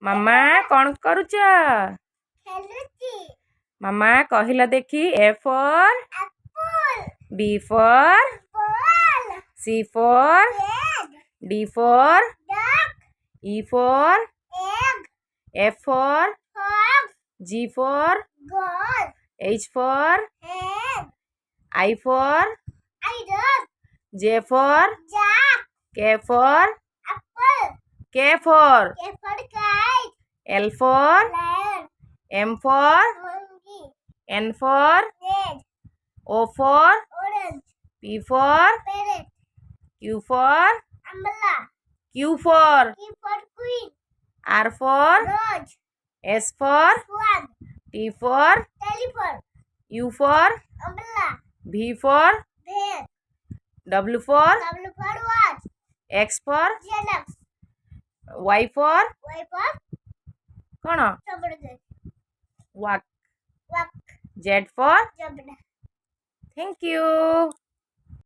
ମାମା କ'ଣ କରୁଛ? ମାମା କହିଲ ଦେଖି A for B for C for D for E for F for G for H for I for J for K for L for M for N for O for P for Q for Q for R for S for T for U for V for W for X for Y for କ'ଣ walk Z for thank you।